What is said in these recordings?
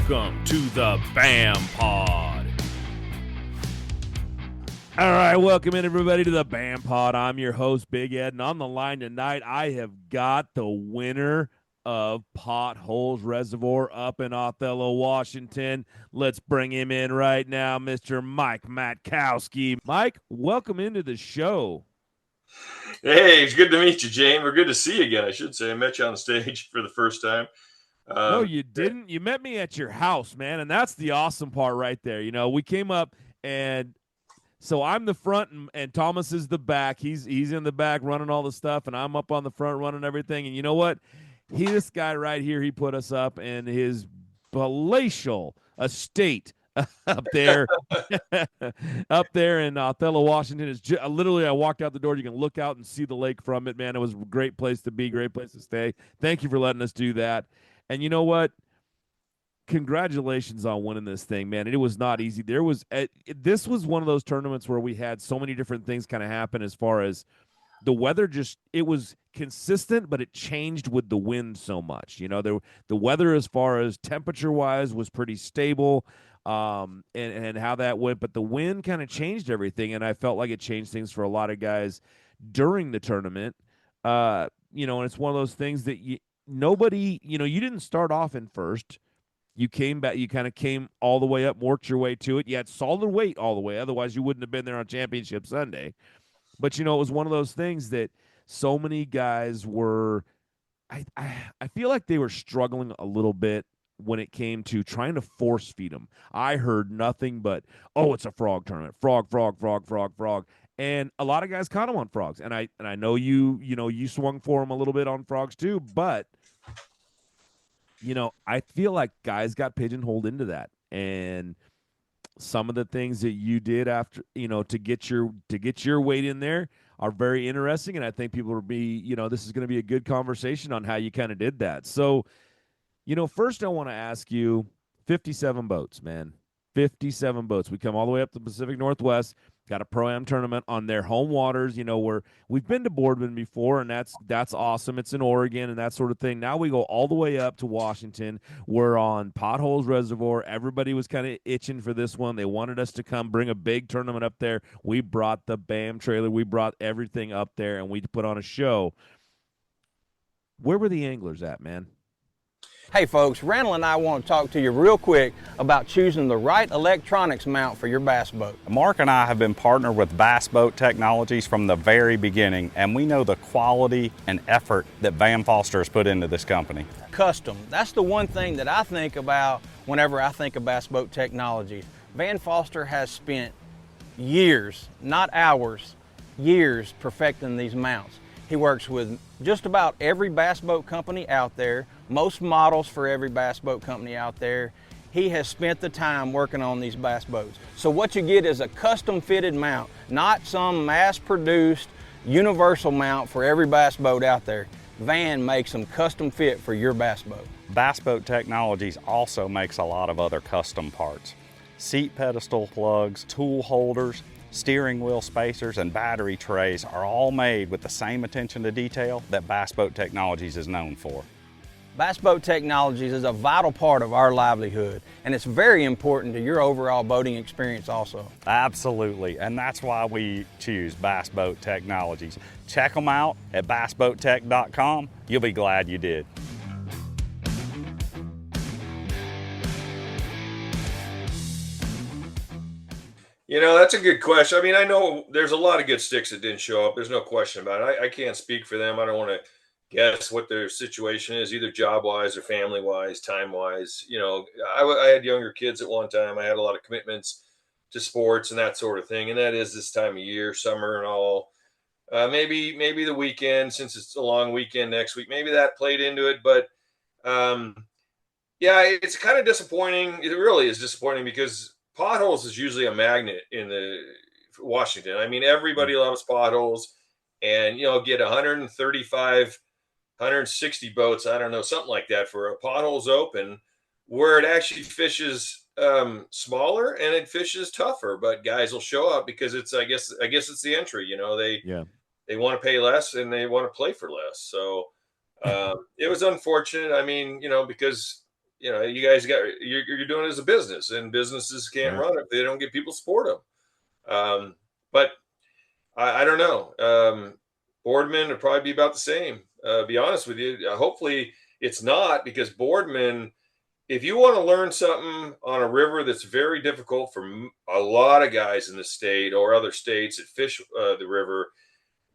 Welcome to the BAM Pod. All right, welcome in everybody to the BAM Pod. I'm your host, Big Ed, and on the line tonight, I have got the winner of Potholes Reservoir up in Othello, Washington. Let's bring him in right now, Mr. Mike Matkowski. Mike, welcome into the show. Hey, it's good to meet you, Jane. We're good to see you again, I should say. I met you on stage for the first time. No, you didn't. You met me at your house, man, and that's the awesome part right there. You know, we came up, and so I'm the front, and Thomas is the back. He's in the back running all the stuff, and I'm up on the front running everything. And you know what? This guy right here, he put us up in his palatial estate up there, up there in Othello, Washington. Is literally, I walked out the door. You can look out and see the lake from it, man. It was a great place to be, great place to stay. Thank you for letting us do that. And you know what? Congratulations on winning this thing, man. It was not easy. This was one of those tournaments where we had so many different things kind of happen as far as the weather. It was consistent, but it changed with the wind so much. You know, the weather as far as temperature-wise was pretty stable, and how that went. But the wind kind of changed everything, and I felt like it changed things for a lot of guys during the tournament. You know, and it's one of those things that you didn't start off in first. You came back, you kind of came all the way up, worked your way to it. You had solid weight all the way. Otherwise, you wouldn't have been there on Championship Sunday. But, you know, it was one of those things that so many guys were I feel like they were struggling a little bit when it came to trying to force feed them. I heard nothing but, oh, it's a frog tournament. Frog, frog, frog, frog, frog. And a lot of guys caught them on frogs. And I know you swung for them a little bit on frogs too, but you know, I feel like guys got pigeonholed into that, and some of the things that you did after, you know, to get your weight in there are very interesting, and I think people will be, you know, this is going to be a good conversation on how you kind of did that. So, you know, first I want to ask you, 57 boats, man. 57 boats. We come all the way up to the Pacific Northwest, got a Pro-Am tournament on their home waters, you know, we've been to Boardman before, and that's awesome. It's in Oregon and that sort of thing. Now we go all the way up to Washington. We're on Potholes Reservoir. Everybody was kind of itching for this one. They wanted us to come bring a big tournament up there. We brought the BAM trailer. We brought everything up there, and we put on a show. Where were the anglers at, man? Hey folks, Randall and I want to talk to you real quick about choosing the right electronics mount for your bass boat. Mark and I have been partnered with Bass Boat Technologies from the very beginning, and we know the quality and effort that Van Foster has put into this company. Custom, that's the one thing that I think about whenever I think of Bass Boat Technologies. Van Foster has spent years, not hours, years perfecting these mounts. He works with just about every bass boat company out there, most models for every bass boat company out there. He has spent the time working on these bass boats. So what you get is a custom fitted mount, not some mass produced universal mount for every bass boat out there. Van makes them custom fit for your bass boat. Bass Boat Technologies also makes a lot of other custom parts. Seat pedestal plugs, tool holders, steering wheel spacers, and battery trays are all made with the same attention to detail that Bass Boat Technologies is known for. Bass Boat Technologies is a vital part of our livelihood, and it's very important to your overall boating experience also. Absolutely, and that's why we choose Bass Boat Technologies. Check them out at bassboattech.com. You'll be glad you did. You know, that's a good question. I mean, I know there's a lot of good sticks that didn't show up. There's no question about it. I can't speak for them. I don't want to guess what their situation is, either job-wise or family-wise, time-wise. You know, I had younger kids at one time. I had a lot of commitments to sports and that sort of thing, and that is this time of year, summer and all. Maybe the weekend, since it's a long weekend next week, maybe that played into it. But, yeah, it's kind of disappointing. It really is disappointing because Potholes is usually a magnet in the Washington. I mean, everybody loves Potholes, and, you know, get 135, 160 boats, I don't know, something like that for a Potholes Open, where it actually fishes smaller and it fishes tougher, but guys will show up because it's, I guess it's the entry, you know, they want to pay less and they want to play for less. So it was unfortunate. I mean, you know, because you guys you're doing it as a business, and businesses can't Right. run if they don't get people support them. But I don't know. Boardman would probably be about the same. Be honest with you. Hopefully it's not, because Boardman, if you want to learn something on a river that's very difficult for a lot of guys in the state or other states that fish the river,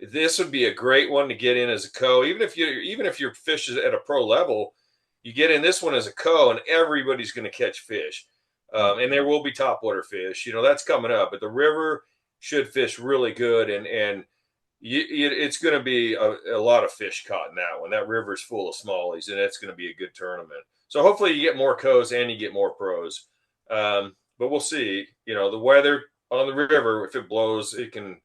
this would be a great one to get in as a co. Even if your fish is at a pro level, you get in this one as a co, and everybody's going to catch fish. And there will be topwater fish. That's coming up. But the river should fish really good, and it's going to be a lot of fish caught in that one. That river's full of smallies, and it's going to be a good tournament. So hopefully you get more co's and you get more pros. But we'll see. The weather on the river, if it blows, it can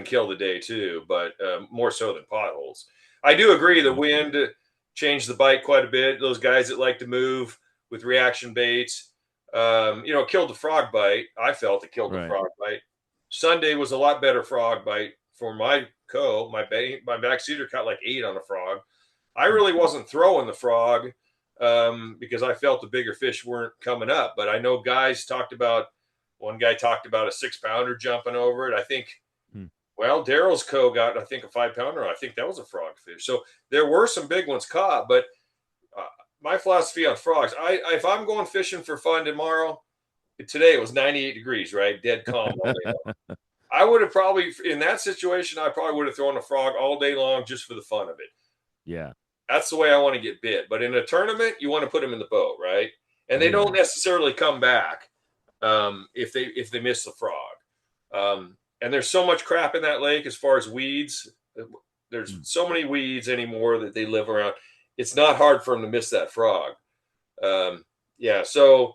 kill the day too, but more so than potholes. I do agree the wind changed the bite quite a bit. Those guys that like to move with reaction baits, killed the frog bite. I felt it killed the frog bite. Sunday was a lot better frog bite for my co. My backseater caught like 8 on a frog. I really wasn't throwing the frog because I felt the bigger fish weren't coming up. But I know one guy talked about a 6-pounder jumping over it. I think, well, Daryl's co got, I think, a 5-pounder. I think that was a frog fish. So there were some big ones caught, but my philosophy on frogs, if I'm going fishing for fun tomorrow, today it was 98 degrees, right? Dead calm all day long. I would have probably, in that situation, I probably would have thrown a frog all day long just for the fun of it. Yeah. That's the way I want to get bit. But in a tournament, you want to put them in the boat, right? And they don't necessarily come back if they miss the frog. And there's so much crap in that lake as far as weeds. There's so many weeds anymore that they live around. It's not hard for them to miss that frog. So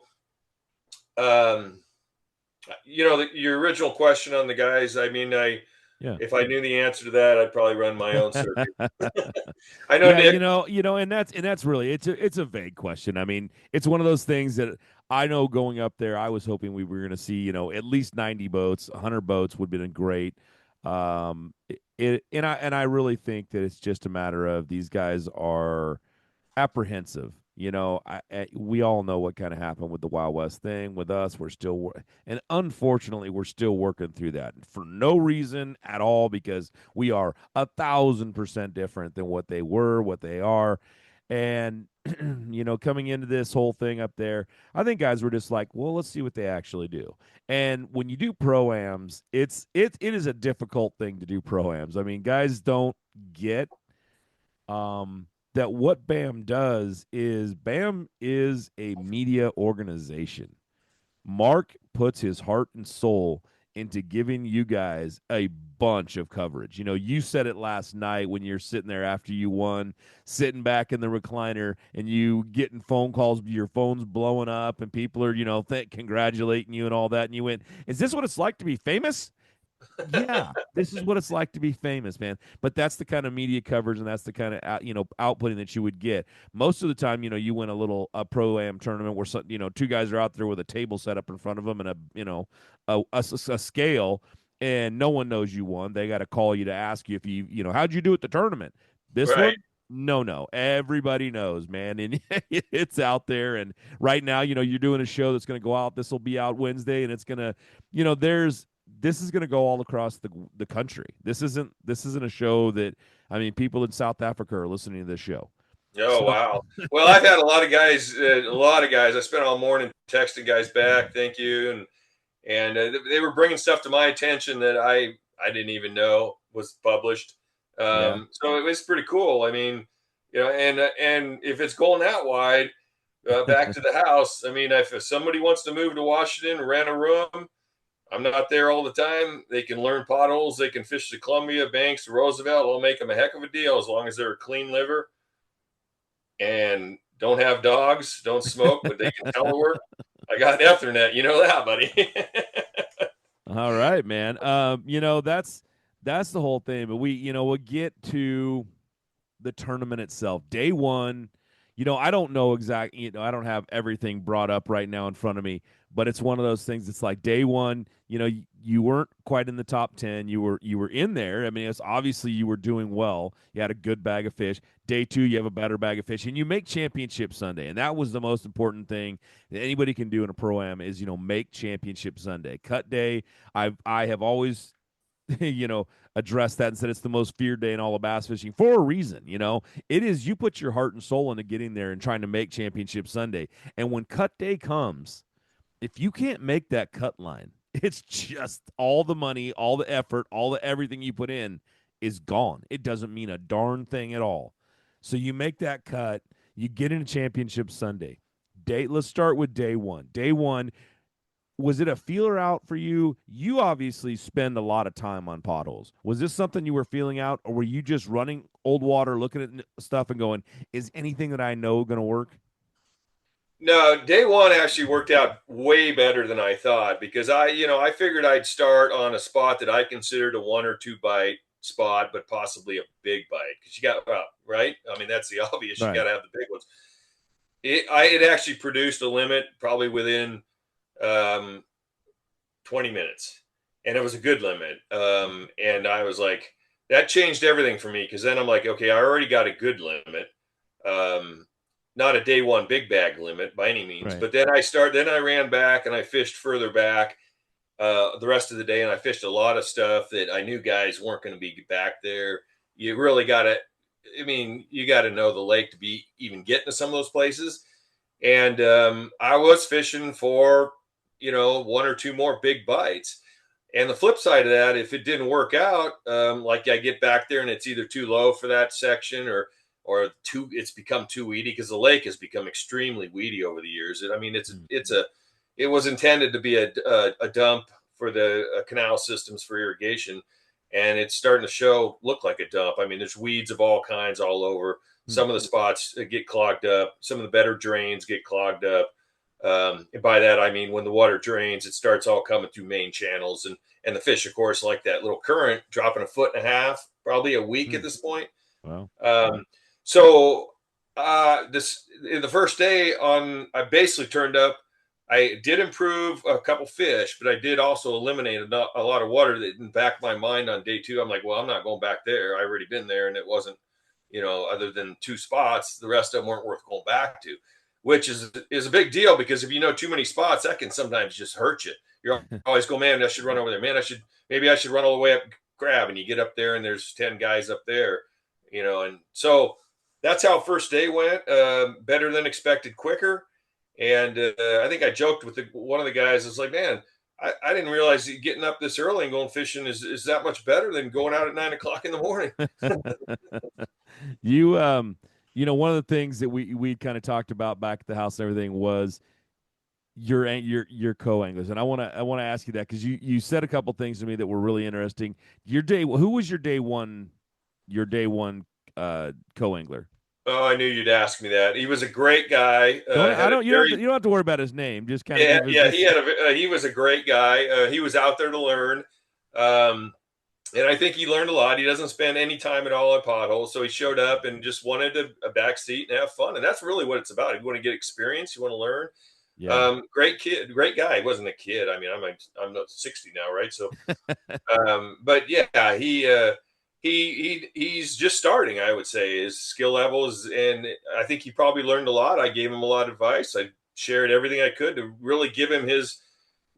your original question on the guys, I mean, if I knew the answer to that, I'd probably run my own circuit. I know, Nick. And that's really, it's a vague question. I mean, it's one of those things that I know going up there, I was hoping we were going to see, at least 90 boats, 100 boats would have been great. And I really think that it's just a matter of these guys are apprehensive. We all know what kind of happened with the Wild West thing with us. And unfortunately, we're still working through that for no reason at all, because we are 1,000% different than what they were, what they are. And, coming into this whole thing up there, I think guys were just like, well, let's see what they actually do. And when you do pro-ams, it is a difficult thing to do pro-ams. I mean, guys don't get that what BAM does is BAM is a media organization. Mark puts his heart and soul into giving you guys a bunch of coverage. You said it last night when you're sitting there after you won, sitting back in the recliner, and you getting phone calls, your phone's blowing up, and people are, congratulating you and all that. And you went, is this what it's like to be famous? Yeah, this is what it's like to be famous, man. But that's the kind of media coverage, and that's the kind of outputting that you would get. Most of the time, you win a pro-am tournament where two guys are out there with a table set up in front of them and a scale, and no one knows you won. They got to call you to ask you if how'd you do at the tournament. This one, no, everybody knows, man, and it's out there. And right now, you're doing a show that's going to go out. This will be out Wednesday, and it's going to, this is going to go all across the country. This isn't a show that, I mean, people in South Africa are listening to this show. Oh, wow. Well, I've had a lot of guys. I spent all morning texting guys back. Thank you. And they were bringing stuff to my attention that I didn't even know was published. So it was pretty cool. I mean, and if it's going that wide, back to the house, I mean, if somebody wants to move to Washington, rent a room, I'm not there all the time. They can learn potholes. They can fish the Columbia, Banks, Roosevelt. I'll make them a heck of a deal as long as they're a clean liver and don't have dogs, don't smoke, but they can telework. I got Ethernet. You know that, buddy. All right, man. That's the whole thing. But we'll get to the tournament itself. Day one, I don't know exactly, I don't have everything brought up right now in front of me, but it's one of those things. It's like day one, you weren't quite in the top 10. You were in there. I mean, it's obviously you were doing well. You had a good bag of fish. Day 2, you have a better bag of fish, and you make Championship Sunday. And that was the most important thing that anybody can do in a pro-am is, make Championship Sunday. Cut day, I have always addressed that and said it's the most feared day in all of bass fishing for a reason. It is, you put your heart and soul into getting there and trying to make Championship Sunday. And when cut day comes, if you can't make that cut line, it's just all the money, all the effort, all the everything you put in is gone. It doesn't mean a darn thing at all. So you make that cut, you get into Championship Sunday. Let's start with day 1. Day 1, was it a feeler out for you? You obviously spend a lot of time on potholes. Was this something you were feeling out, or were you just running old water, looking at stuff and going, is anything that I know going to work? No, day 1 actually worked out way better than I thought, because I figured I'd start on a spot that I considered a 1 or 2 bite spot, but possibly a big bite, because you got, right? I mean, that's the obvious. Right. You got to have the big ones. It actually produced a limit probably within 20 minutes, and it was a good limit. And I was like, that changed everything for me, because then I'm like, okay, I already got a good limit. Not a day 1 big bag limit by any means, right. But then I ran back and I fished further back the rest of the day, and I fished a lot of stuff that I knew guys weren't going to be back there. You really got to, you got to know the lake to be even getting to some of those places. And I was fishing for, 1 or 2 more big bites. And the flip side of that, if it didn't work out, like I get back there and it's either too low for that section or it's become too weedy, because the lake has become extremely weedy over the years. It was intended to be a dump for the canal systems for irrigation, and it's starting to look like a dump. I mean, there's weeds of all kinds all over. Some of the spots get clogged up. Some of the better drains get clogged up. And by that, I mean, when the water drains, it starts all coming through main channels, and the fish, of course, like that little current dropping 1.5 feet, probably a week at this point. Wow. So the first day I basically turned up. I did improve a couple fish, but I did also eliminate a lot of water that in the back of my mind on day 2. I'm like, well, I'm not going back there. I already been there, and it wasn't, other than 2 spots, the rest of them weren't worth going back to, which is a big deal, because if you know too many spots, that can sometimes just hurt you. You're always going, man, I should run over there. Man, maybe I should run all the way up Crab, and you get up there and there's 10 guys up there, and so that's how first day went. Better than expected, quicker. And I think I joked with one of the guys. It's like, man, I didn't realize that getting up this early and going fishing is that much better than going out at 9 o'clock in the morning. You, one of the things that we kind of talked about back at the house and everything was your co-anglers, and I want to ask you that, because you said a couple things to me that were really interesting. Who was your day one co-angler? Oh, I knew you'd ask me that. He was a great guy. You don't have to worry about his name. Just kind of he was a great guy. He was out there to learn, and I think he learned a lot. He doesn't spend any time at all at potholes, so he showed up and just wanted a back seat and have fun, and that's really what it's about. You want to get experience, you want to learn. Yeah. Great kid, great guy. He wasn't a kid. I mean, I'm not 60 now, right? So, but yeah, he's just starting, I would say. His skill levels, and I think he probably learned a lot. I gave him a lot of advice. I shared everything I could to really give him his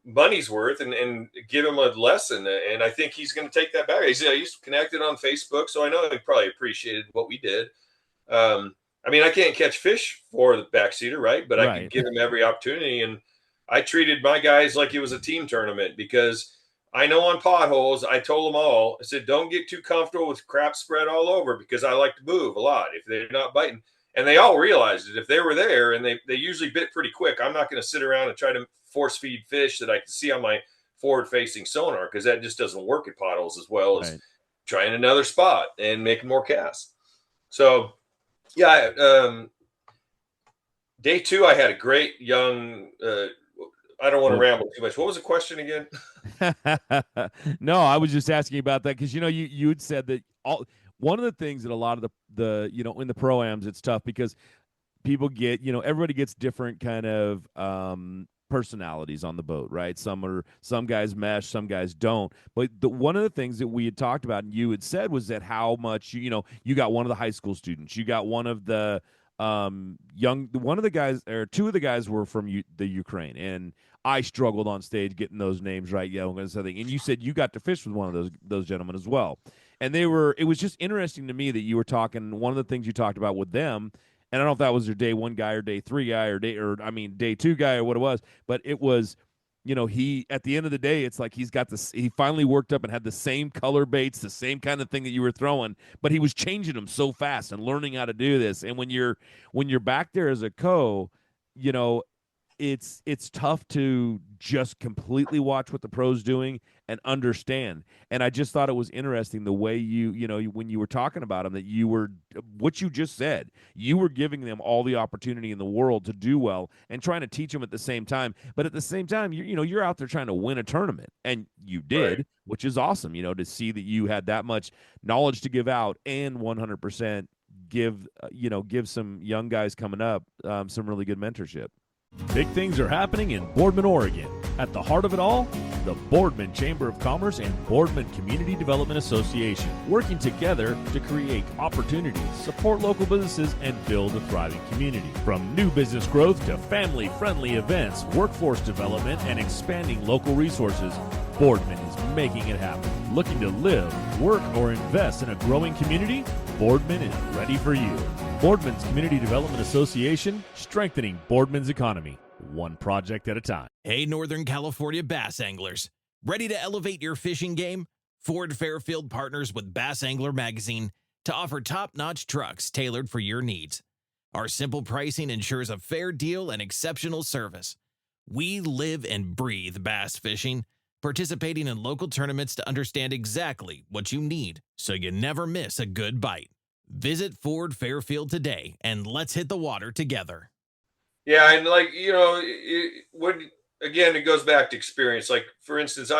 money's worth and give him a lesson. And I think he's going to take that back. He's connected on Facebook, so I know he probably appreciated what we did. I mean, I can't catch fish for the backseater, right? But I could give him every opportunity. And I treated my guys like it was a team tournament, because I know on potholes, I told them all, I said, don't get too comfortable with crap spread all over, because I like to move a lot if they're not biting. And they all realized it. If they were there, and they usually bit pretty quick, I'm not going to sit around and try to force feed fish that I can see on my forward facing sonar, because that just doesn't work at potholes as well as trying another spot and making more casts. So, yeah, day 2, I had a great young, I don't want to ramble too much. What was the question again? No, I was just asking about that, because you had said that one of the things that a lot of the in the pro-ams, it's tough because people get everybody gets different kind of personalities on the boat, right? Some guys mesh, some guys don't. But one of the things that we had talked about and you had said was that how much you got one of the high school students, you got one of the one of the guys, or two of the guys were from the Ukraine, and I struggled on stage getting those names right. Yeah, and you said you got to fish with one of those gentlemen as well. And it was just interesting to me that you were talking, one of the things you talked about with them, and I don't know if that was your day one guy or day three guy day two guy or what it was, but it was, he, at the end of the day, it's like he finally worked up and had the same color baits, the same kind of thing that you were throwing, but he was changing them so fast and learning how to do this. And when you're back there as a it's tough to just completely watch what the pro's doing and understand. And I just thought it was interesting the way when you were talking about them, that you were, what you just said, you were giving them all the opportunity in the world to do well and trying to teach them at the same time. But at the same time, you're out there trying to win a tournament, and you did, right, which is awesome, to see that you had that much knowledge to give out and 100% give some young guys coming up some really good mentorship. Big things are happening in Boardman, Oregon. At the heart of it all, the Boardman Chamber of Commerce and Boardman Community Development Association, working together to create opportunities, support local businesses, and build a thriving community. From new business growth to family-friendly events, workforce development, and expanding local resources, Boardman is making it happen. Looking to live, work, or invest in a growing community? Boardman is ready for you. Boardman's Community Development Association, strengthening Boardman's economy, one project at a time. Hey, Northern California bass anglers. Ready to elevate your fishing game? Ford Fairfield partners with Bass Angler Magazine to offer top-notch trucks tailored for your needs. Our simple pricing ensures a fair deal and exceptional service. We live and breathe bass fishing, participating in local tournaments to understand exactly what you need so you never miss a good bite. Visit Ford Fairfield today and let's hit the water together. Yeah, and it goes back to experience. Like, for instance,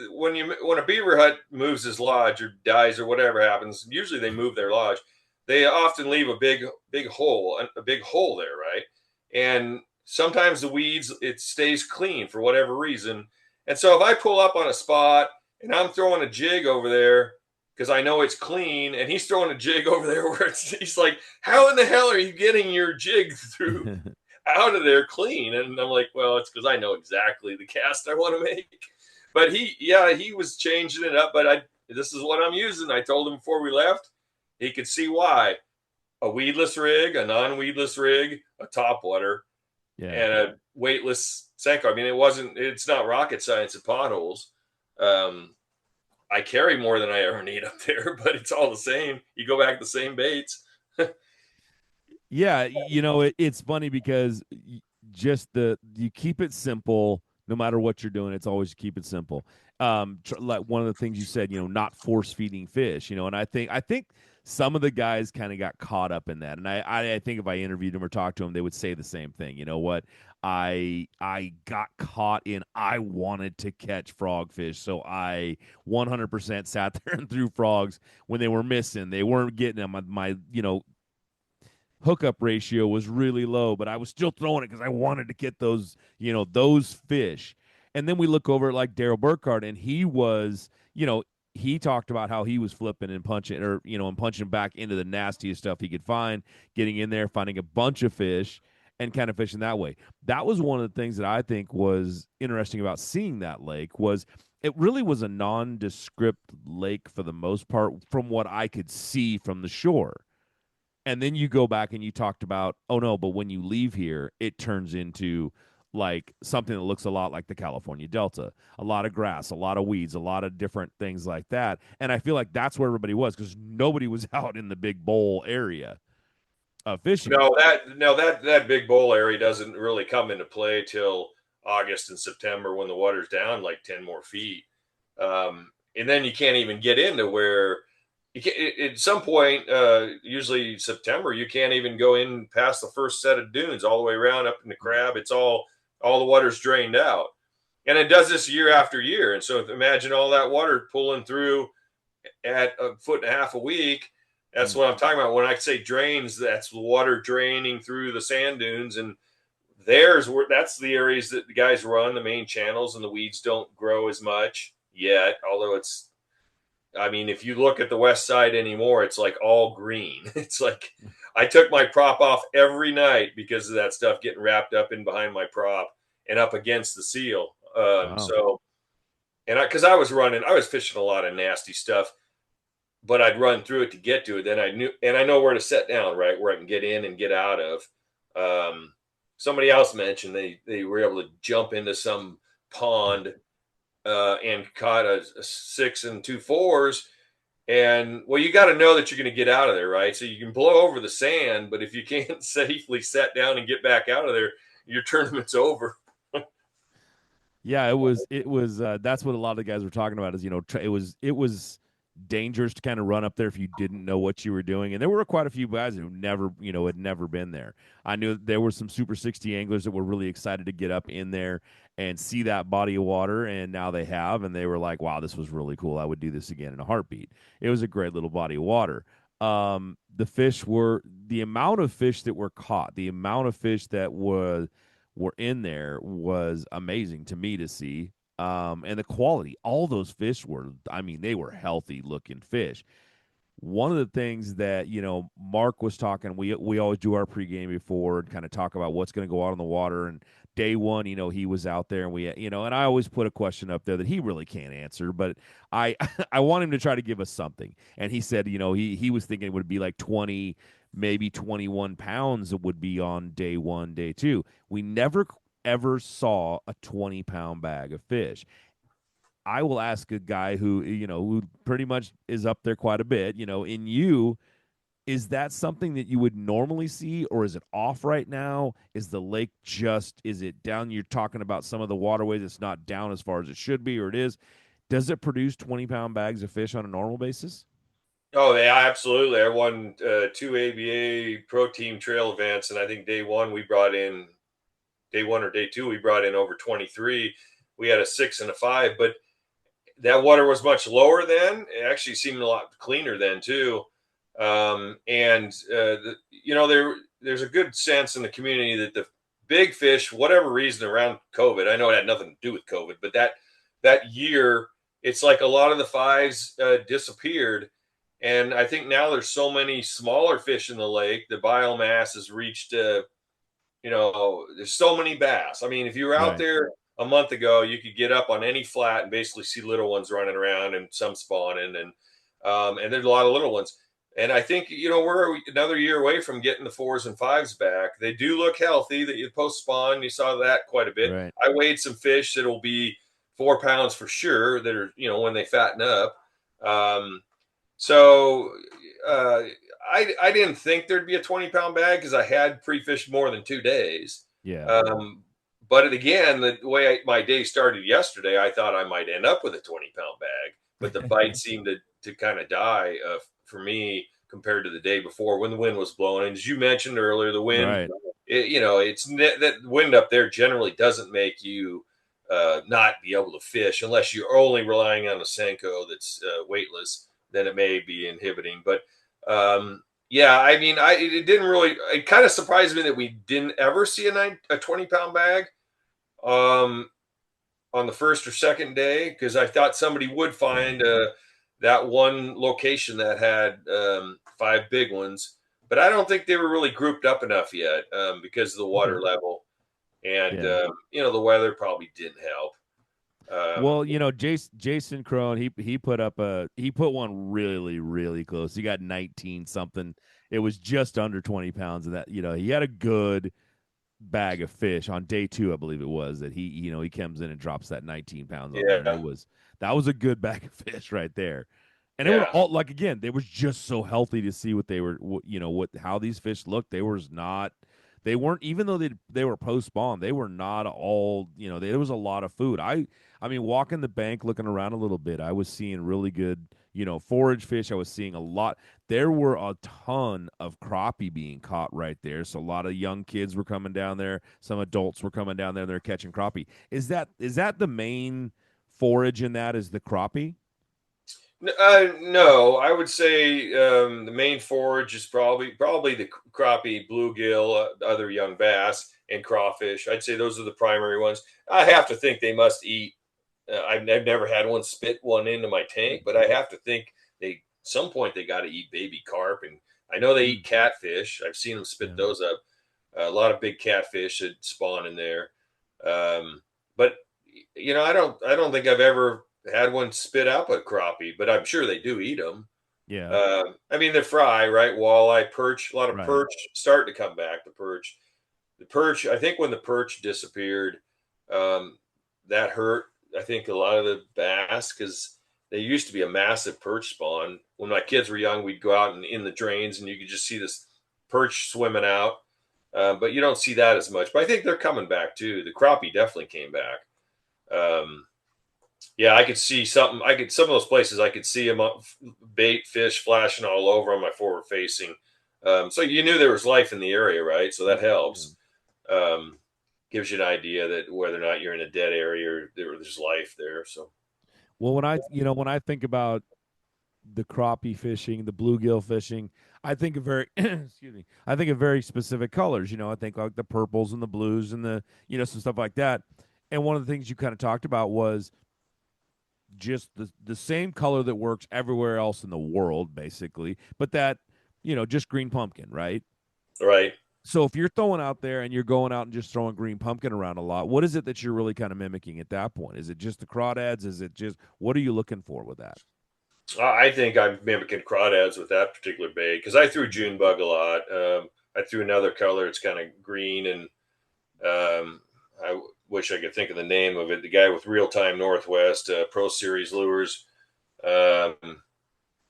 when a beaver hut moves his lodge or dies or whatever happens, usually they move their lodge. They often leave a big hole there, right? And sometimes the weeds, it stays clean for whatever reason. And so if I pull up on a spot and I'm throwing a jig over there because I know it's clean, and he's throwing a jig over there where he's like, how in the hell are you getting your jig through out of there clean? And I'm like, well, it's because I know exactly the cast I want to make. But he was changing it up, but this is what I'm using. I told him before we left, he could see why. A weedless rig, a non-weedless rig, a topwater, and a weightless Senko. I mean, it's not rocket science at Potholes. I carry more than I ever need up there, but it's all the same. You go back to the same baits. Yeah, it's funny because you keep it simple no matter what you're doing. It's always keep it simple. Like one of the things you said, not force feeding fish, and I think some of the guys kind of got caught up in that. And I think if I interviewed them or talked to them, they would say the same thing. You know what? I got caught in, I wanted to catch frogfish. So I 100% sat there and threw frogs when they were missing. They weren't getting them. My hookup ratio was really low, but I was still throwing it because I wanted to get those fish. And then we look over at like Daryl Burkhardt, and he was, he talked about how he was flipping and punching, and punching back into the nastiest stuff he could find, getting in there, finding a bunch of fish, and kind of fishing that way. That was one of the things that I think was interesting about seeing that lake. Was it really was a nondescript lake for the most part, from what I could see from the shore. And then you go back and you talked about, oh no, but when you leave here, it turns into like something that looks a lot like the California Delta. A lot of grass, a lot of weeds, a lot of different things like that. And I feel like that's where everybody was, because nobody was out in the big bowl area fishing. No, that big bowl area doesn't really come into play till August and September, when the water's down like 10 more feet. And then you can't even get into where you can, at some point, usually September, you can't even go in past the first set of dunes all the way around up in the crab. It's all the water's drained out. And it does this year after year. And so imagine all that water pulling through at 1.5 foot a week. That's what I'm talking about. When I say drains, that's the water draining through the sand dunes. And that's the areas that the guys run, the main channels, and the weeds don't grow as much yet. Although I mean, if you look at the west side anymore, it's like all green. It's like I took my prop off every night because of that stuff getting wrapped up in behind my prop and up against the seal. Wow. So, and because I was fishing a lot of nasty stuff, but I'd run through it to get to it. Then I know where to set down, right, where I can get in and get out of. Somebody else mentioned they were able to jump into some pond and caught a 6 and 2/4. And well, you got to know that you're going to get out of there, right? So you can blow over the sand, but if you can't safely set down and get back out of there, your tournament's over. Yeah, it was. That's what a lot of the guys were talking about. Is it was dangerous to kind of run up there if you didn't know what you were doing. And there were quite a few guys who never, had never been there. I knew there were some Super 60 anglers that were really excited to get up in there and see that body of water, and now they have, and they were like, wow, this was really cool. I would do this again in a heartbeat. It was a great little body of water. The amount of fish that were caught, the amount of fish that were in there was amazing to me to see. And the quality, all those fish they were healthy looking fish. One of the things that, Mark was talking, we always do our pregame before and kind of talk about what's going to go out on the water. And day one, he was out there, and and I always put a question up there that he really can't answer, but I want him to try to give us something. And he said, he was thinking it would be like 20, maybe 21 pounds that would be on day one, day two. We never ever saw a 20-pound bag of fish. I will ask a guy who pretty much is up there quite a bit, is that something that you would normally see, or is it off right now? Is the lake is it down? You're talking about some of the waterways. It's not down as far as it should be, or it is. Does it produce 20-pound bags of fish on a normal basis? Oh, yeah, absolutely. I won 2 ABA Pro Team trail events, and I think day one or day two, we brought in over 23. We had a 6 and a 5, but that water was much lower then. It actually seemed a lot cleaner then too. There's a good sense in the community that the big fish, whatever reason around COVID, I know it had nothing to do with COVID, but that year, it's like a lot of the 5s disappeared. And I think now there's so many smaller fish in the lake, the biomass has reached, there's so many bass. I mean, if you were out there a month ago, you could get up on any flat and basically see little ones running around and some spawning, and there's a lot of little ones. And I think, we're another year away from getting the 4s and 5s back. They do look healthy. That you post spawn, you saw that quite a bit. Right. I weighed some fish that'll be 4 pounds for sure that are, when they fatten up. I didn't think there'd be a 20-pound bag because I had pre-fished more than 2 days. Yeah. But again, the way my day started yesterday, I thought I might end up with a 20-pound bag, but the bite seemed to kind of die for me compared to the day before when the wind was blowing. And as you mentioned earlier, the wind, right. That wind up there generally doesn't make you not be able to fish unless you're only relying on a Senko that's weightless. Then it may be inhibiting. But it kind of surprised me that we didn't ever see a 20-pound bag on the first or second day, because I thought somebody would find that one location that had 5 big ones, but I don't think they were really grouped up enough yet because of the water level, and the weather probably didn't help. Jason Crone, he put one really, really close. He got 19 something. It was just under 20 pounds, and that, he had a good bag of fish on day 2, I believe it was, that he comes in and drops that 19 pounds on there. And that was a good bag of fish right there. And it was all, like, again, they was just so healthy to see what they were, how these fish looked. They weren't, even though they were post spawn, they were not all, there was a lot of food. I mean, walking the bank, looking around a little bit, I was seeing really good, forage fish. I was seeing a lot. There were a ton of crappie being caught right there. So a lot of young kids were coming down there. Some adults were coming down there. They're catching crappie. Is that the main forage in that, is the crappie? No, I would say the main forage is probably the crappie, bluegill, other young bass, and crawfish. I'd say those are the primary ones. I have to think they must eat. I've never had one spit one into my tank, but I have to think they some point they got to eat baby carp, and I know they eat catfish. I've seen them spit those up. A lot of big catfish that spawn in there, but I don't think I've ever had one spit up a crappie, but I'm sure they do eat them. Yeah. I mean, they fry, right? Walleye, perch, a lot of Right. perch start to come back. The perch. I think when the perch disappeared, that hurt. I think a lot of the bass because there used to be a massive perch spawn. When my kids were young, we'd go out and in the drains, and you could just see this perch swimming out. But you don't see that as much. But I think they're coming back too. The crappie definitely came back. Yeah, I could see something. Some of those places I could see them up, bait fish flashing all over on my forward facing. So you knew there was life in the area, right? So that helps. Gives you an idea that whether or not you're in a dead area or there's life there. So, Well, when I think about the crappie fishing, the bluegill fishing, I think of very excuse me. I think of very specific colors. I think like the purples and the blues and the some stuff like that. And one of the things you kind of talked about was just the same color that works everywhere else in the world, basically, but that just green pumpkin, right? right. So if you're throwing out there and you're going out and just throwing green pumpkin around a lot, what is it that you're really kind of mimicking at that point? Is it just the crawdads? Is it just what are you looking for with that? I think I'm mimicking crawdads with that particular bait because I threw June bug a lot. I threw another color. It's kind of green, and I wish I could think of the name of it. The guy with Real Time Northwest Pro Series lures.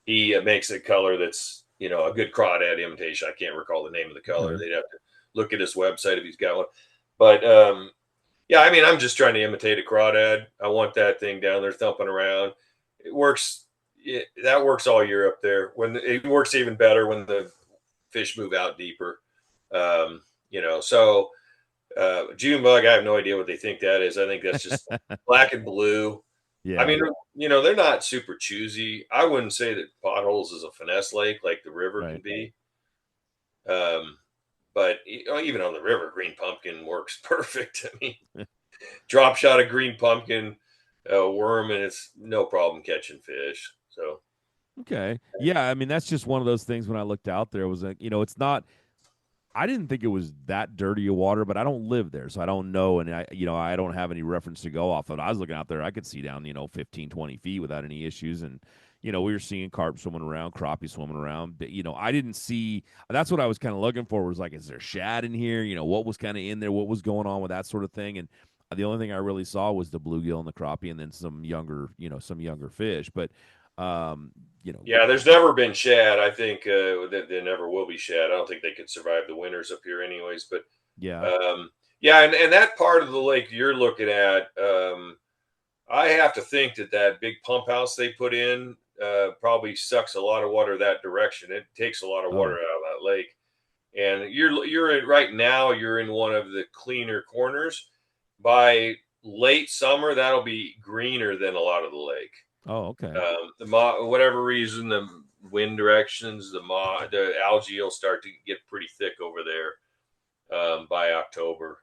He makes a color that's a good crawdad imitation. I can't recall the name of the color. Okay. They'd have to look at his website if he's got one. But yeah, I mean, I'm just trying to imitate a crawdad. I want that thing down there thumping around. It works. That works all year up there. It works even better when the fish move out deeper. So June bug, I have no idea what they think that is. I think that's just black and blue. Yeah. I mean, they're not super choosy. I wouldn't say that Potholes is a finesse lake like the river can be. But even on the river, green pumpkin works perfect. I mean, drop shot of green pumpkin, worm, and it's no problem catching fish. So, okay. Yeah, I mean, that's just one of those things when I looked out there, it was like, it's not, I didn't think it was that dirty of water, but I don't live there, so I don't know. And I don't have any reference to go off of. I was looking out there, I could see down, 15, 20 feet without any issues. And, we were seeing carp swimming around, crappie swimming around. But, I didn't see, that's what I was kind of looking for was like, is there shad in here? What was kind of in there? What was going on with that sort of thing? And the only thing I really saw was the bluegill and the crappie and then some younger fish. But, yeah, there's never been shad. I think there never will be shad. I don't think they could survive the winters up here anyways. But yeah. And that part of the lake you're looking at, I have to think that big pump house they put in probably sucks a lot of water that direction. It takes a lot of water out of that lake. And you're right now, you're in one of the cleaner corners. By late summer, that'll be greener than a lot of the lake. Oh, okay. Whatever reason, the wind directions, the algae will start to get pretty thick over there by October.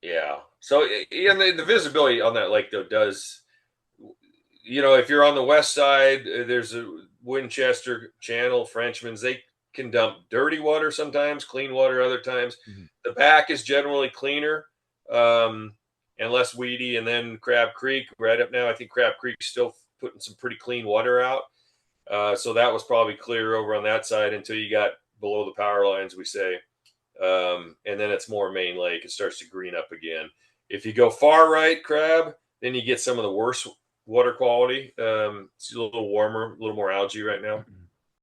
Yeah. So the visibility on that lake though does, if you're on the west side, there's a Winchester Channel, Frenchman's. They can dump dirty water sometimes, clean water other times. Mm-hmm. The back is generally cleaner. And less weedy, and then Crab Creek right up now. I think Crab Creek's still putting some pretty clean water out. So that was probably clear over on that side until you got below the power lines, we say. And then it's more main lake. It starts to green up again. If you go far right, Crab, then you get some of the worst water quality. It's a little warmer, a little more algae right now.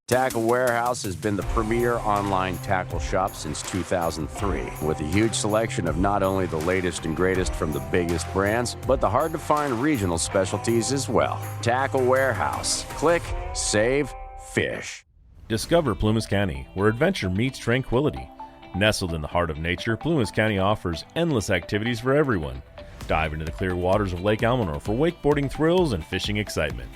Tackle Warehouse has been the premier online tackle shop since 2003, with a huge selection of not only the latest and greatest from the biggest brands, but the hard-to-find regional specialties as well. Tackle Warehouse. Click, save, fish. Discover Plumas County, where adventure meets tranquility. Nestled in the heart of nature, Plumas County offers endless activities for everyone. Dive into the clear waters of Lake Almanor for wakeboarding thrills and fishing excitement.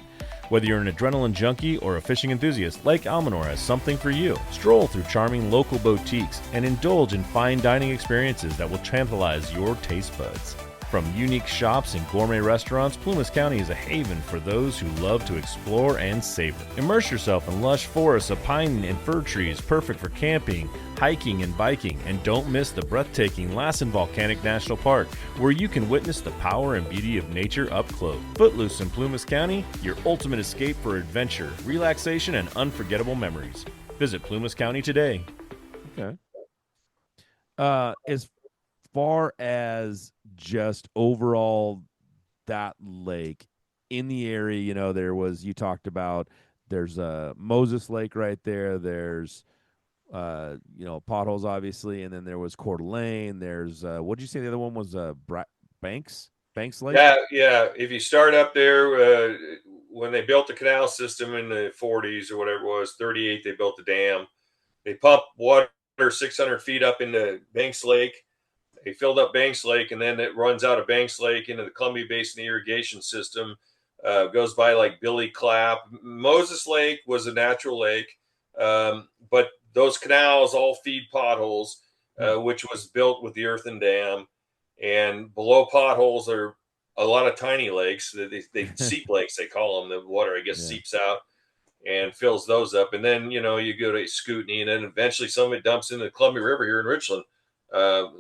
Whether you're an adrenaline junkie or a fishing enthusiast, Lake Almanor has something for you. Stroll through charming local boutiques and indulge in fine dining experiences that will tantalize your taste buds. From unique shops and gourmet restaurants, Plumas County is a haven for those who love to explore and savor. Immerse yourself in lush forests of pine and fir trees, perfect for camping, hiking, and biking. And don't miss the breathtaking Lassen Volcanic National Park, where you can witness the power and beauty of nature up close. Footloose in Plumas County, your ultimate escape for adventure, relaxation, and unforgettable memories. Visit Plumas County today. Okay. As far as just overall that lake in the area, you talked about there's Moses Lake right there. There's Potholes obviously, and then there was Coeur d'Alene. There's what did you say the other one was? Banks Lake. Yeah. If you start up there, when they built the canal system in the 40s or whatever it was, 38, they built the dam. They pumped water 600 feet up into Banks Lake. They filled up Banks Lake, and then it runs out of Banks Lake into the Columbia Basin irrigation system. Goes by like Billy Clapp. Moses Lake was a natural lake, but those canals all feed Potholes, which was built with the earthen dam. And below Potholes are a lot of tiny lakes. They seep lakes, they call them. The water, I guess, seeps out and fills those up. And then, you go to Scootney, and then eventually some of it dumps into the Columbia River here in Richland,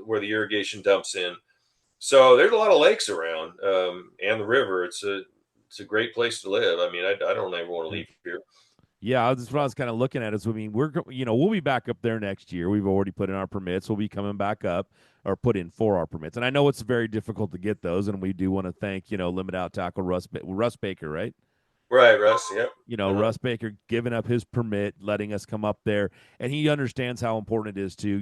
where the irrigation dumps in. So there's a lot of lakes around, and the river. It's a great place to live. I mean, I don't ever want to leave here. Yeah, that's what I was kind of looking at. I mean, we'll be back up there next year. We've already put in our permits. We'll be coming back up, or put in for our permits. And I know it's very difficult to get those, and we do want to thank, Limit Out Tackle Russ Baker, right? Right, Russ. Yep. Russ Baker giving up his permit, letting us come up there, and he understands how important it is to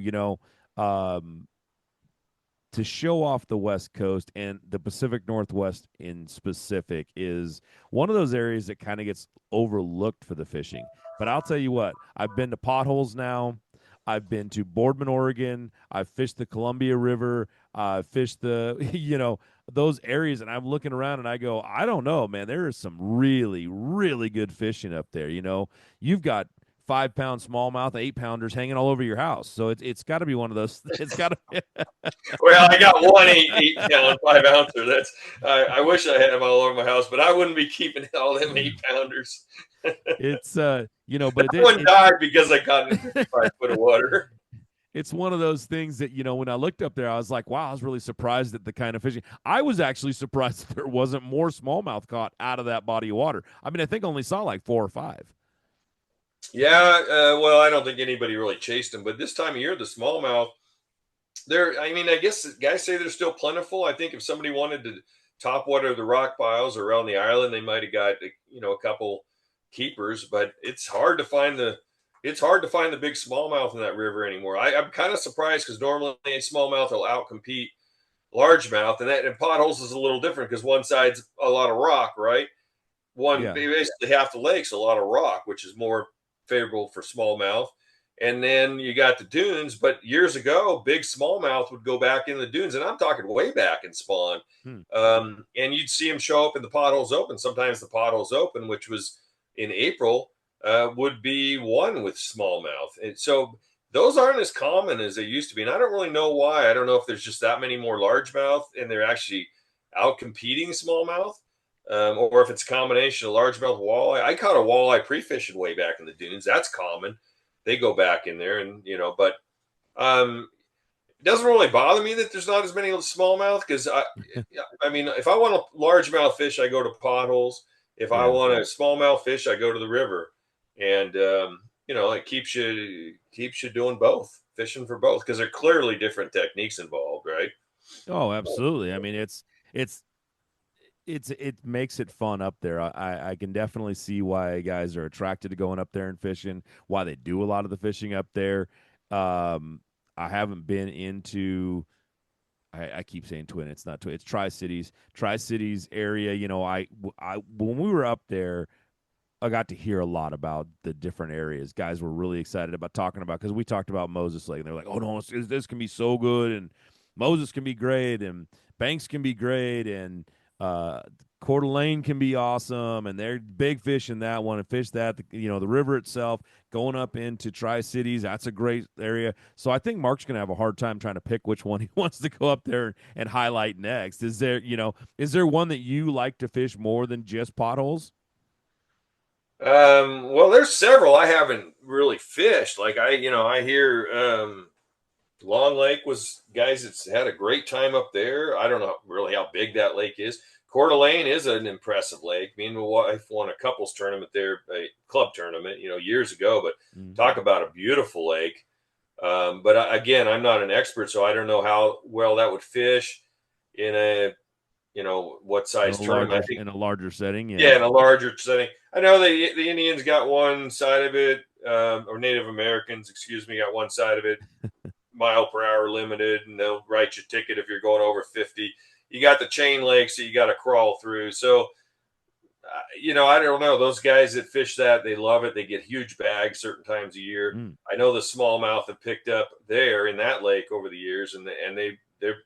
show off the West Coast, and the Pacific Northwest in specific is one of those areas that kind of gets overlooked for the fishing. But I'll tell you what, I've been to Potholes now. I've been to Boardman, Oregon. I've fished the Columbia River. I've fished the, those areas, and I'm looking around and I go, I don't know, man. There is some really, really good fishing up there. You've got 5-pound smallmouth, 8-pounders hanging all over your house. So it's got to be one of those. It's got to be. Well, I got one 8-pound 5-ouncer. That's I wish I had them all over my house, but I wouldn't be keeping all them 8-pounders. It's but that one died because I caught in 55 foot of water. It's one of those things that, when I looked up there, I was like, wow, I was really surprised at the kind of fishing. I was actually surprised that there wasn't more smallmouth caught out of that body of water. I mean, I think I only saw like 4 or 5. Yeah, well, I don't think anybody really chased them, but this time of year, the smallmouth, I guess guys say they're still plentiful. I think if somebody wanted to top water the rock piles around the island, they might have got, a couple keepers, but it's hard to find the big smallmouth in that river anymore. I'm kind of surprised because normally smallmouth will outcompete largemouth, and Potholes is a little different because one side's a lot of rock, right? Basically half the lake's a lot of rock, which is more favorable for smallmouth. And then you got the dunes, but years ago, big smallmouth would go back in the dunes, and I'm talking way back and spawn. And you'd see them show up in the Potholes Open. Sometimes the Potholes Open, which was in April, would be one with smallmouth. And so those aren't as common as they used to be. And I don't really know why. I don't know if there's just that many more largemouth and they're actually out competing smallmouth. Or if it's a combination of largemouth walleye. I caught a walleye pre-fishing way back in the dunes. That's common. They go back in there, and but it doesn't really bother me that there's not as many smallmouth because I mean, if I want a largemouth fish, I go to Potholes. If I want a smallmouth fish, I go to the river, and it keeps you doing both, fishing for both, because there are clearly different techniques involved, right? Oh, absolutely. I mean, it makes it fun up there. I can definitely see why guys are attracted to going up there and fishing, why they do a lot of the fishing up there. I haven't been into, I keep saying Twin, it's not Twin, it's Tri-Cities area. When we were up there, I got to hear a lot about the different areas. Guys were really excited about talking about, because we talked about Moses Lake, and they're like, oh no, this can be so good, and Moses can be great, and Banks can be great, and Coeur d'Alene can be awesome, and they're big fish in that one. And fish that, the river itself, going up into Tri-Cities, that's a great area. So I think Mark's going to have a hard time trying to pick which one he wants to go up there and highlight next. Is there one that you like to fish more than just potholes? Well, there's several I haven't really fished. Like I hear Long Lake was guys that's had a great time up there. I don't know really how big that lake is. Coeur d'Alene is an impressive lake. Me and my wife won a couples tournament there, a club tournament, years ago. But talk about a beautiful lake. But again, I'm not an expert, so I don't know how well that would fish in a, what size tournament. In a larger setting. Yeah, in a larger setting. I know the Indians got one side of it, or Native Americans, excuse me, got one side of it, mile per hour limited, and they'll write you a ticket if you're going over 50. You got the chain lakes that you got to crawl through. So, I don't know. Those guys that fish that, they love it. They get huge bags certain times a year. I know the smallmouth have picked up there in that lake over the years, and they're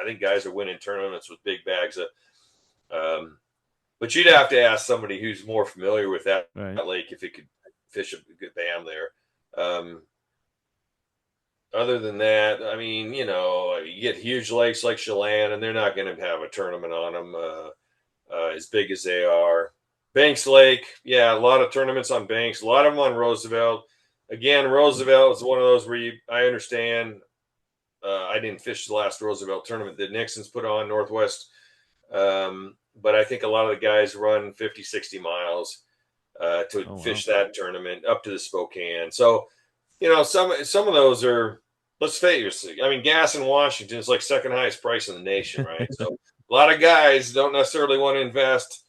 I think guys are winning tournaments with big bags. But you'd have to ask somebody who's more familiar with that lake if it could fish a good bam there. Other than that, I mean, you get huge lakes like Chelan, and they're not going to have a tournament on them as big as they are. Banks Lake, yeah, a lot of tournaments on Banks, a lot of them on Roosevelt. Again, Roosevelt is one of those where I understand. I didn't fish the last Roosevelt tournament that Nixon's put on Northwest, but I think a lot of the guys run 50, 60 miles to fish that tournament up to the Spokane. So, some of those are, let's face it, I mean, gas in Washington is like second highest price in the nation, right? So a lot of guys don't necessarily want to invest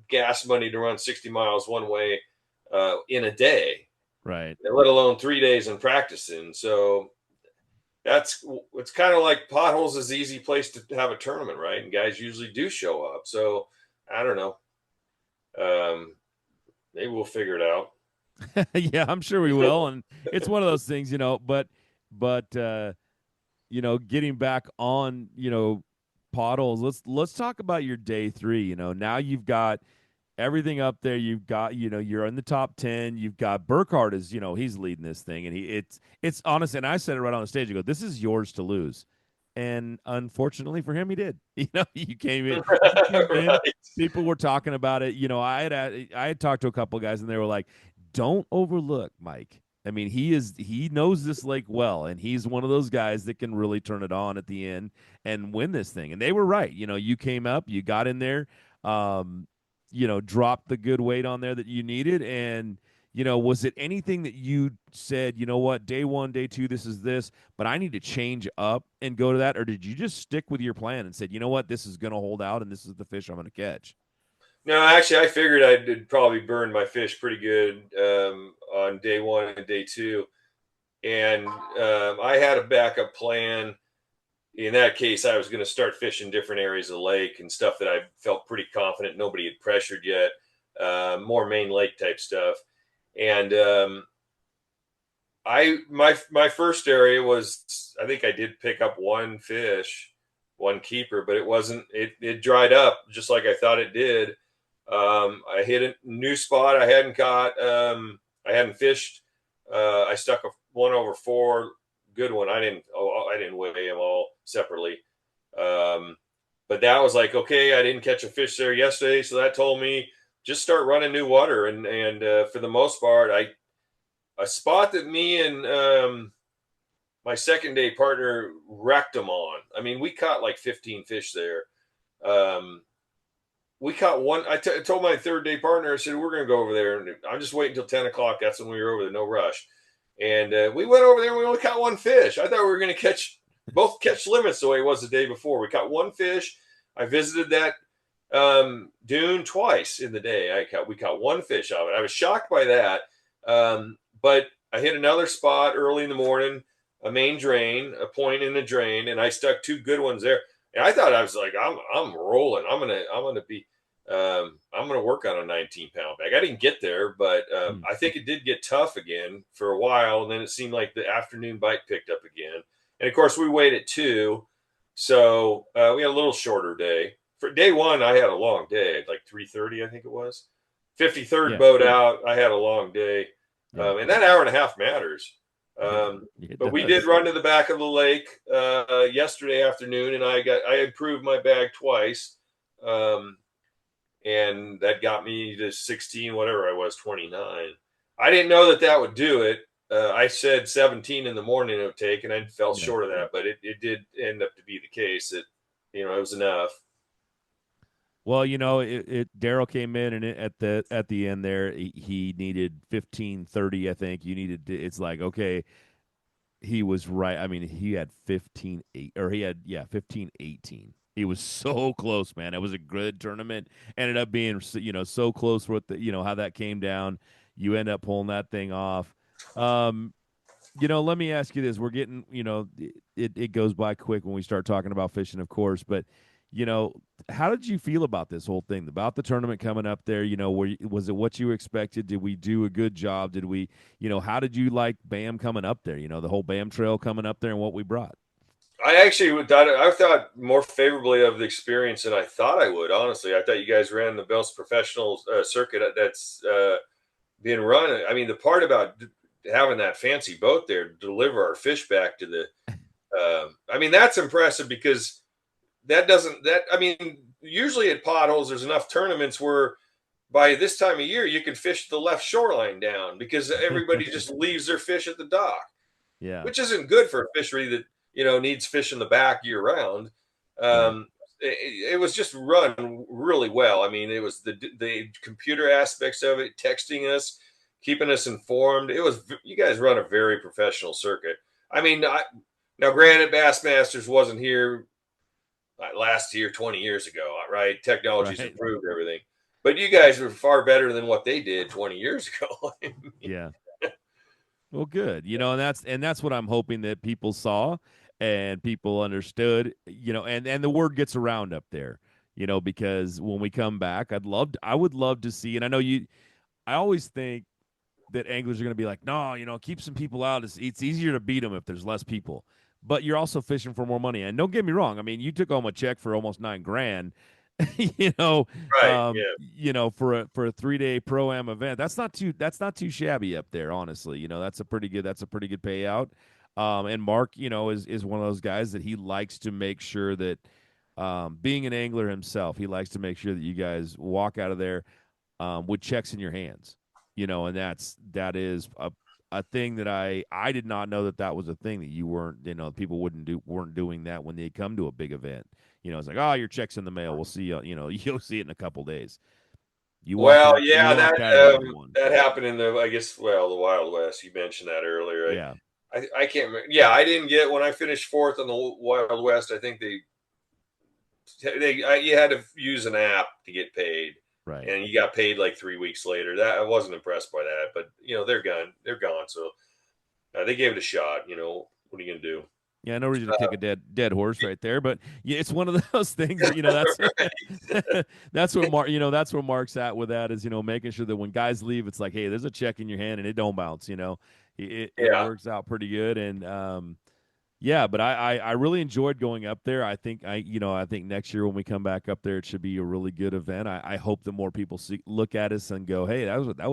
gas money to run 60 miles one way in a day, right? Let alone 3 days in practicing. So it's kind of like Potholes is the easy place to have a tournament, right? And guys usually do show up. So I don't know. Maybe we'll figure it out. Yeah, I'm sure we will. And it's one of those things, but getting back on, Potholes, let's talk about your day 3. Now you've got everything up there. You've got, you're in the top 10. You've got Burkhardt is, he's leading this thing, and it's honest. And I said it right on the stage. I go, this is yours to lose. And unfortunately for him, he did. You came in. Right. People were talking about it. I had talked to a couple of guys, and they were like, don't overlook Mike. I mean, he knows this lake well, and he's one of those guys that can really turn it on at the end and win this thing. And they were right. You came up, you got in there, dropped the good weight on there that you needed. And, was it anything that you said, what, day 1, day 2, this is this, but I need to change up and go to that? Or did you just stick with your plan and said, what, this is going to hold out and this is the fish I'm going to catch? No, actually, I figured I did probably burn my fish pretty good on day 1 and day 2. And I had a backup plan. In that case, I was going to start fishing different areas of the lake and stuff that I felt pretty confident nobody had pressured yet, more main lake type stuff. And my first area was, I think I did pick up one fish, one keeper, but it dried up just like I thought it did. I hit a new spot I hadn't caught. I hadn't fished. I stuck a 1/4 good one. I didn't weigh them all separately. But that was like, okay, I didn't catch a fish there yesterday. So that told me just start running new water. And for the most part, a spot that me and my second day partner wrecked them on. I mean, we caught like 15 fish there. We caught one. I told my third day partner, I said, we're going to go over there. And I'm just waiting until 10 o'clock. That's when we were over there. No rush. And we went over there and we only caught one fish. I thought we were going to catch both catch limits the way it was the day before. We caught one fish. I visited that dune twice in the day. We caught one fish out of it. I was shocked by that. But I hit another spot early in the morning, a main drain, a point in the drain, and I stuck two good ones there. And I thought I was like, I'm rolling. I'm gonna work on a 19-pound bag. I didn't get there, but I think it did get tough again for a while, and then it seemed like the afternoon bite picked up again. And of course, we weighed at 2, so we had a little shorter day. for day one, I had a long day, like 3:30, I think it was. 53rd boat out, I had a long day. And that hour and a half matters. But we did run to the back of the lake yesterday afternoon, and I improved my bag twice. And that got me to 16, whatever I was, 29. I didn't know that would do it. I said 17 in the morning it would take, and I fell short of that, but it did end up to be the case that, it was enough. Well, Daryl came in, and at the end there, he needed 15:30, I think. It's like, okay, he was right. I mean, he had 15:8, or he had 15:18. He was so close, man. It was a good tournament. Ended up being, so close with how that came down. You end up pulling that thing off. Let me ask you this. We're getting, it goes by quick when we start talking about fishing, of course, but how did you feel about this whole thing, about the tournament coming up there? Was it what you expected? Did we do a good job? Did we, how did you like BAM coming up there? The whole BAM trail coming up there and what we brought? I thought more favorably of the experience than I thought I would. Honestly, I thought you guys ran the most professional circuit that's being run. I mean, the part about having that fancy boat there to deliver our fish back to the, that's impressive, because usually at Potholes, there's enough tournaments where by this time of year, you can fish the left shoreline down because everybody just leaves their fish at the dock. Yeah. Which isn't good for a fishery that, needs fish in the back year round. It was just run really well. I mean, it was the computer aspects of it, texting us, keeping us informed. You guys run a very professional circuit. I mean, now granted, Bassmasters wasn't here last year, 20 years ago, right? Technology's improved everything, but you guys were far better than what they did 20 years ago. Yeah. Well, good. And that's what I'm hoping that people saw and people understood, and the word gets around up there, because when we come back, I would love to see, and I always think that anglers are going to be like, no, keep some people out. It's easier to beat them if there's less people, but you're also fishing for more money. And don't get me wrong. I mean, you took home a check for almost $9,000, for a 3-day pro-am event. That's not too shabby up there, honestly. That's a pretty good payout. And Mark, is one of those guys that he likes to make sure that, being an angler himself, he likes to make sure that you guys walk out of there with checks in your hands, and that is a thing that I did not know that was a thing, that you weren't, people weren't doing that when they come to a big event. It's like, oh, your check's in the mail. We'll see you. You'll see it in a couple days. That happened in the Wild West. You mentioned that earlier. Yeah. I can't remember. Yeah, I didn't get, when I finished fourth on the Wild West, I think you had to use an app to get paid. Right. And you got paid like 3 weeks later. That I wasn't impressed by that, but they're gone. So they gave it a shot. What are you going to do? Yeah, no reason to kick a dead horse right there, but it's one of those things that, that's what Mark, that's where Mark's at with that, is, making sure that when guys leave, it's like, hey, there's a check in your hand and it don't bounce, it works out pretty good. And, but I really enjoyed going up there. I think next year when we come back up there, it should be a really good event. I hope that more people look at us and go, hey, that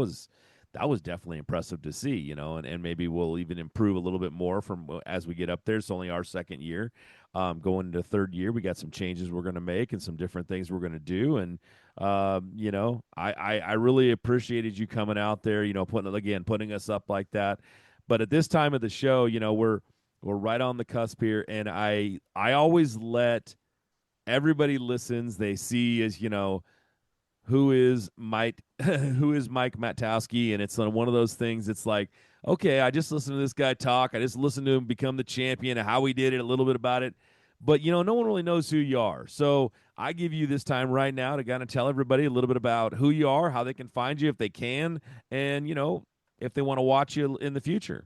was definitely impressive to see, and maybe we'll even improve a little bit more from as we get up there. It's only our second year. Going into third year, we got some changes we're going to make and some different things we're going to do. And, I really appreciated you coming out there, putting us up like that. But at this time of the show, we're right on the cusp here. And I always let everybody listens. They see as, who is Mike Matkowski, and it's one of those things. It's like, okay, I just listened to this guy talk. I just listened to him become the champion and how he did it, a little bit about it. But, no one really knows who you are. So I give you this time right now to kind of tell everybody a little bit about who you are, how they can find you if they can, and, if they want to watch you in the future.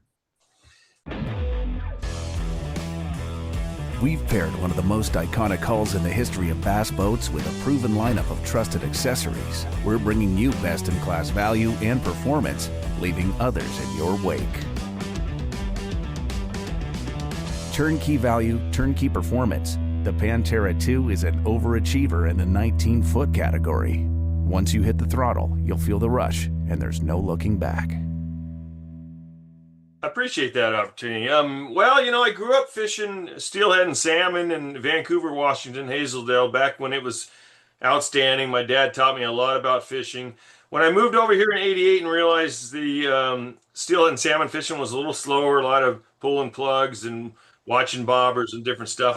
We've paired one of the most iconic hulls in the history of bass boats with a proven lineup of trusted accessories. We're bringing you best-in-class value and performance, leaving others in your wake. Turnkey value, turnkey performance. The Pantera 2 is an overachiever in the 19-foot category. Once you hit the throttle, you'll feel the rush, and there's no looking back. I appreciate that opportunity. Well, I grew up fishing steelhead and salmon in Vancouver, Washington, Hazeldale, back when it was outstanding. My dad taught me a lot about fishing. When I moved over here in '88 and realized the steelhead and salmon fishing was a little slower, a lot of pulling plugs and watching bobbers and different stuff,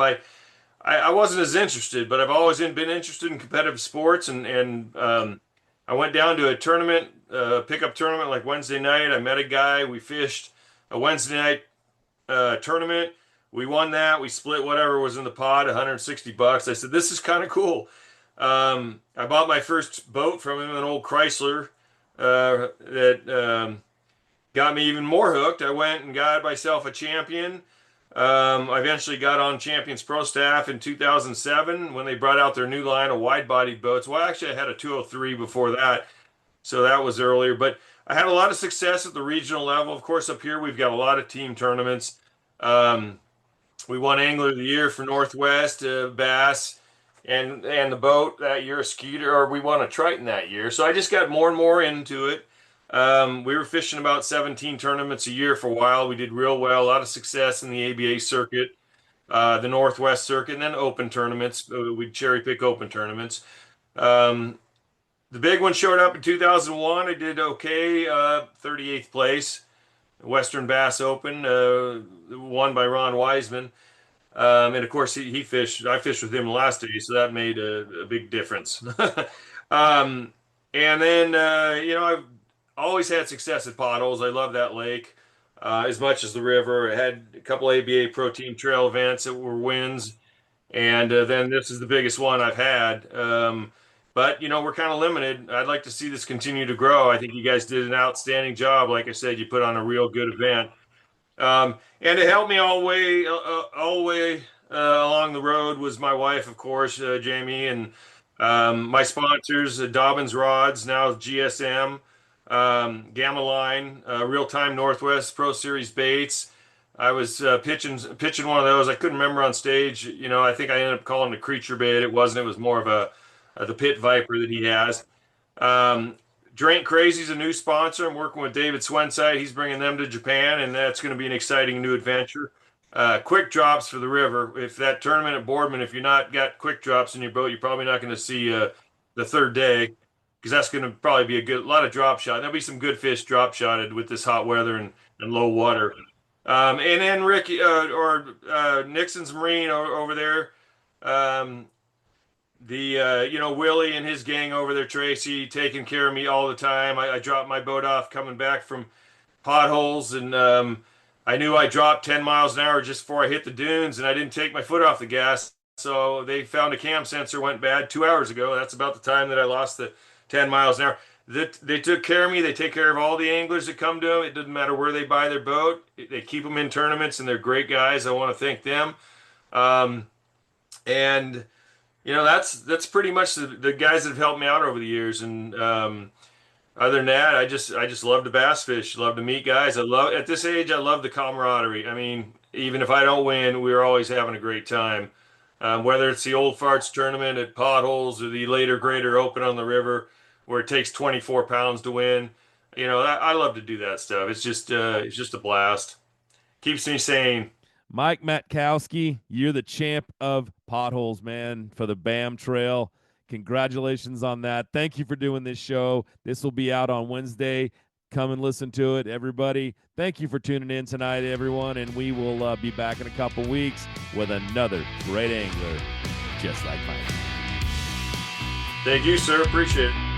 I wasn't as interested, but I've always been interested in competitive sports, and I went down to a tournament, pickup tournament, like Wednesday night. I met a guy. We fished a Wednesday night tournament. We won that. We split whatever was in the pot, $160. I said, this is kind of cool. I bought my first boat from him, an old Chrysler that got me even more hooked. I went and got myself a Champion. I eventually got on Champion's Pro staff in 2007 when they brought out their new line of wide-bodied boats. Well, actually, I had a 203 before that, so that was earlier. But I had a lot of success at the regional level. Of course, up here, we've got a lot of team tournaments. We won Angler of the Year for Northwest, Bass, and the boat that year, a Skeeter, or we won a Triton that year. So I just got more and more into it. We were fishing about 17 tournaments a year for a while. We did real well, a lot of success in the ABA circuit, the Northwest circuit, and then open tournaments. We'd cherry pick open tournaments. The big one showed up in 2001. I did okay, 38th place, Western Bass Open, won by Ron Wiseman. And of course, he fished. I fished with him last day, so that made a big difference. And then, I've always had success at Potholes. I love that lake as much as the river. I had a couple ABA Pro Team Trail events that were wins, and then this is the biggest one I've had. But, we're kind of limited. I'd like to see this continue to grow. I think you guys did an outstanding job. Like I said, you put on a real good event. And to help me all the way along the road was my wife, of course, Jamie, and my sponsors, Dobbins Rods, now GSM, Gamma Line, Real Time Northwest Pro Series Baits. I was pitching one of those. I couldn't remember on stage. I think I ended up calling it a creature bait. It wasn't. It was more of the Pit Viper that he has. Drink Crazy's a new sponsor. I'm working with David Swenside. He's bringing them to Japan, and that's going to be an exciting new adventure. Quick drops for the river. If that tournament at Boardman, if you're not got quick drops in your boat, you're probably not going to see the third day, because that's going to probably be a lot of drop shot. There'll be some good fish drop shotted with this hot weather and low water. And then Ricky Nixon's Marine over there. Willie and his gang over there, Tracy, taking care of me all the time. I dropped my boat off coming back from Potholes, and I knew I dropped 10 miles an hour just before I hit the dunes, and I didn't take my foot off the gas. So they found a cam sensor went bad 2 hours ago. That's about the time that I lost the 10 miles an hour. They took care of me. They take care of all the anglers that come to them. It doesn't matter where they buy their boat. They keep them in tournaments, and they're great guys. I want to thank them. That's pretty much the guys that have helped me out over the years. And other than that, I just love to bass fish, love to meet guys. At this age, I love the camaraderie. I mean, even if I don't win, we're always having a great time. Whether it's the Old Farts tournament at Potholes or the later Greater Open on the river, where it takes 24 pounds to win. I love to do that stuff. It's just a blast. Keeps me sane. Mike Matkowski, you're the champ of Potholes, man, for the BAM Trail. Congratulations on that. Thank you for doing this show. This will be out on Wednesday. Come and listen to it, everybody. Thank you for tuning in tonight, everyone, and we will be back in a couple weeks with another great angler just like Mike. Thank you, sir. Appreciate it.